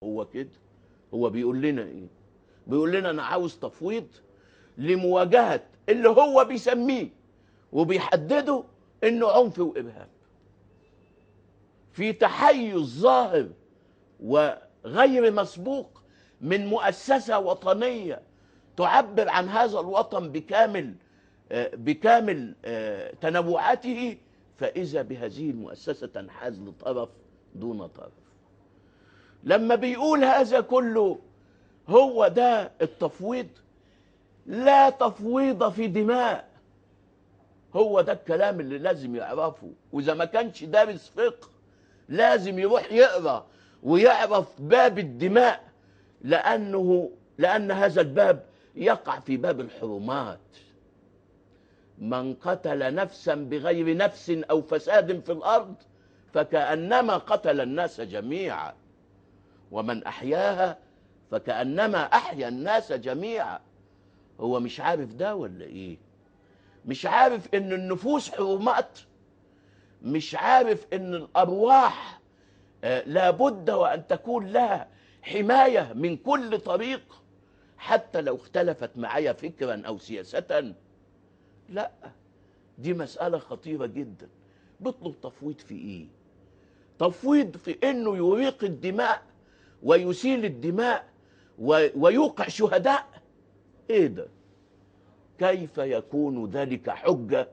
هو كده. هو بيقول لنا ايه؟ بيقول لنا انا عاوز تفويض لمواجهه اللي هو بيسميه وبيحدده انه عنف وارهاب، في تحيز ظاهر وغير مسبوق من مؤسسه وطنيه تعبر عن هذا الوطن بكامل تنوعاته، فاذا بهذه المؤسسه تنحاز لطرف دون طرف. لما بيقول هذا كله هو ده التفويض؟ لا تفويض في دماء. هو ده الكلام اللي لازم يعرفه، واذا ما كانش دارس فقه لازم يروح يقرا ويعرف باب الدماء، لان هذا الباب يقع في باب الحرمات. من قتل نفسا بغير نفس او فساد في الارض فكأنما قتل الناس جميعا، ومن احياها فكأنما احيا الناس جميعا. هو مش عارف ده ولا ايه؟ مش عارف ان النفوس حرمات؟ مش عارف ان الارواح لابد وان تكون لها حماية من كل طريق حتى لو اختلفت معايا فكرا او سياسة؟ لا، دي مسألة خطيرة جدا. بيطلب تفويض في ايه؟ تفويض في انه يريق الدماء ويسيل الدماء ويوقع شهداء. ايه ده؟ كيف يكون ذلك حجة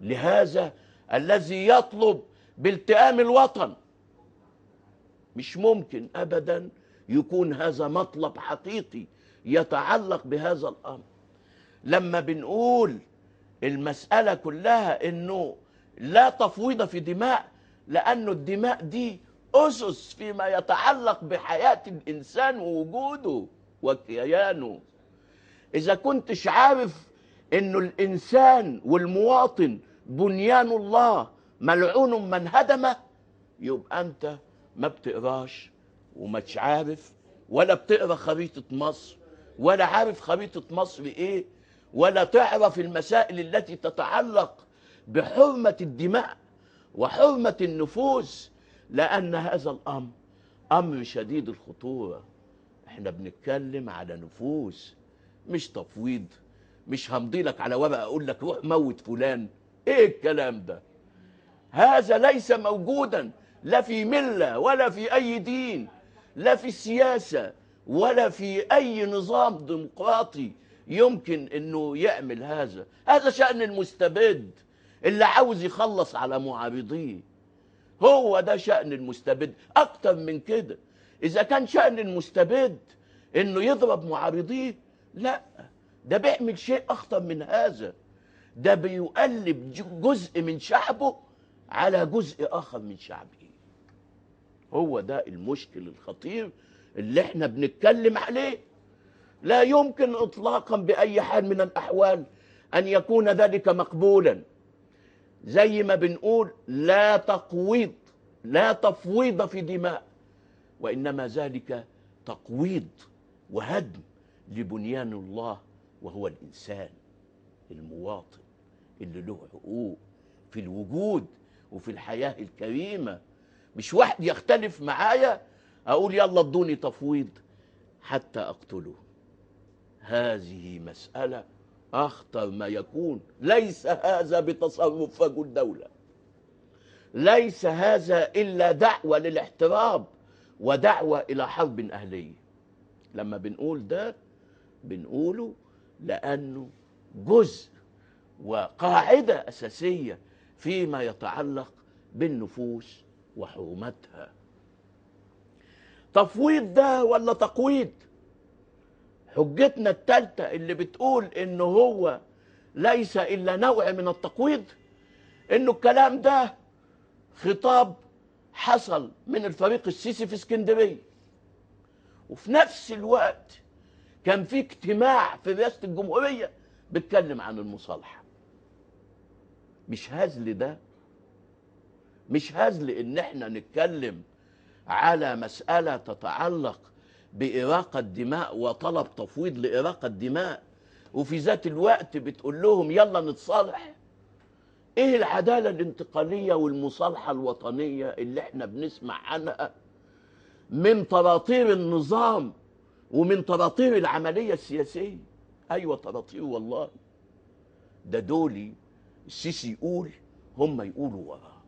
لهذا الذي يطلب بالتئام الوطن؟ مش ممكن ابدا يكون هذا مطلب حقيقي يتعلق بهذا الامر. لما بنقول المسألة كلها انه لا تفويض في دماء، لانه الدماء دي اسس فيما يتعلق بحياة الانسان ووجوده وكيانه. اذا كنتش عارف انه الانسان والمواطن بنيان الله ملعون من هدمه، يبقى انت ما بتقراش ومش عارف، ولا بتقرا خريطة مصر، ولا عارف خريطة مصر ايه، ولا تعرف المسائل التي تتعلق بحرمة الدماء وحرمة النفوس، لأن هذا الأمر أمر شديد الخطورة. احنا بنتكلم على نفوس، مش تفويض. مش همضي لك على ورقة أقول لك روح موت فلان. ايه الكلام ده؟ هذا ليس موجودا لا في ملة ولا في أي دين، لا في السياسة ولا في أي نظام ديمقراطي يمكن أنه يعمل هذا. هذا شأن المستبد اللي عاوز يخلص على معارضيه. هو ده شأن المستبد. أكتر من كده، إذا كان شأن المستبد أنه يضرب معارضيه، لا، ده بيعمل شيء أخطر من هذا. ده بيقلب جزء من شعبه على جزء آخر من شعبه. هو ده المشكل الخطير اللي احنا بنتكلم عليه. لا يمكن إطلاقا بأي حال من الأحوال أن يكون ذلك مقبولا. زي ما بنقول لا تقويض، لا تفويض في دماء، وإنما ذلك تقويض وهدم لبنيان الله، وهو الإنسان المواطن اللي له حقوق في الوجود وفي الحياة الكريمة. مش واحد يختلف معايا أقول يلا ادوني تفويض حتى أقتله. هذه مسألة أخطر ما يكون. ليس هذا بتصرف رجل دولة، ليس هذا إلا دعوة للاحتراب ودعوة إلى حرب أهلية. لما بنقول ده بنقوله لأنه جزء وقاعدة أساسية فيما يتعلق بالنفوس وحرمتها. تفويض ده ولا تقويض؟ حجتنا الثالثة اللي بتقول إنه هو ليس إلا نوع من التقويض، إنه الكلام ده خطاب حصل من الفريق السيسي في اسكندرية، وفي نفس الوقت كان في اجتماع في رئاسة الجمهورية بيتكلم عن المصالحة. مش هزل ده؟ مش هزل إن احنا نتكلم على مسألة تتعلق بإراقة دماء وطلب تفويض لإراقة دماء، وفي ذات الوقت بتقول لهم يلا نتصالح؟ ايه العدالة الانتقالية والمصالحة الوطنية اللي احنا بنسمع عنها من طراطير النظام ومن طراطير العملية السياسية. أيوة طراطير والله. ده دولي السيسي يقول هم يقولوا وراه،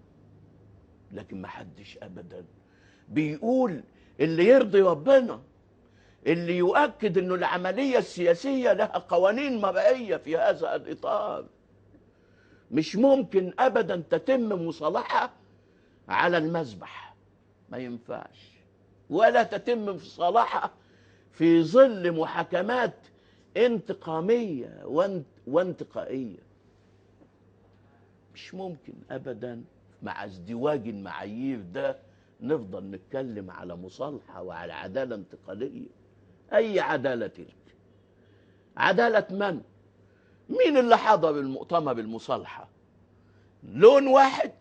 لكن ما حدش أبدا بيقول اللي يرضي ربنا، اللي يؤكد أنه العملية السياسية لها قوانين مرعية في هذا الإطار. مش ممكن أبدا تتم مصالحة على المذبح، ما ينفعش، ولا تتم مصالحة في ظل محاكمات انتقامية وانتقائية. مش ممكن أبدا مع ازدواج المعايير ده نفضل نتكلم على مصالحة وعلى عدالة انتقالية. أي عدالة تلك؟ عدالة من؟ مين اللي حضر المؤتمر المصالحة؟ لون واحد،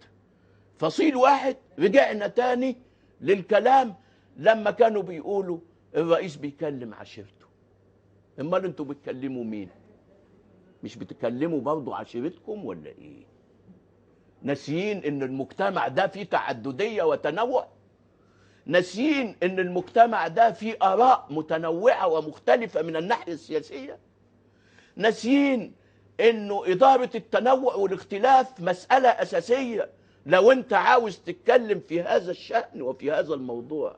فصيل واحد. رجعنا تاني للكلام لما كانوا بيقولوا الرئيس بيكلم عشيرته. امال انتوا بتكلموا مين؟ مش بتكلموا برضو عشيرتكم ولا ايه؟ ناسيين ان المجتمع ده فيه تعددية وتنوع؟ ناسيين ان المجتمع ده فيه آراء متنوعة ومختلفة من الناحية السياسية؟ ناسيين انه إدارة التنوع والاختلاف مسألة أساسية لو انت عاوز تتكلم في هذا الشأن وفي هذا الموضوع؟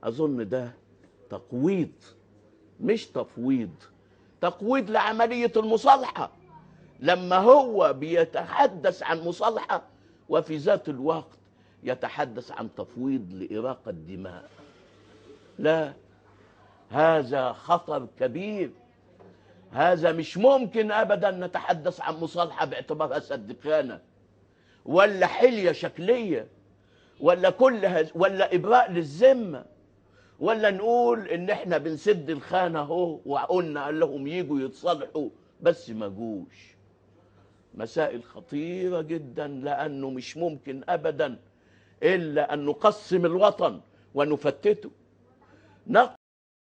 أظن ده تقويض مش تفويض، تقويض لعملية المصالحة لما هو بيتحدث عن مصالحة وفي ذات الوقت يتحدث عن تفويض لإراقة دماء. لا، هذا خطر كبير. هذا مش ممكن أبدا نتحدث عن مصالحة باعتبارها سد خانة ولا حلية شكلية ولا إبراء للذمة، ولا نقول إن إحنا بنسد الخانة أهو وقلنا قال لهم يجوا يتصالحوا بس ما جوش. مسائل خطيرة جدا، لأنه مش ممكن أبدا إلا أن نقسم الوطن ونفتته.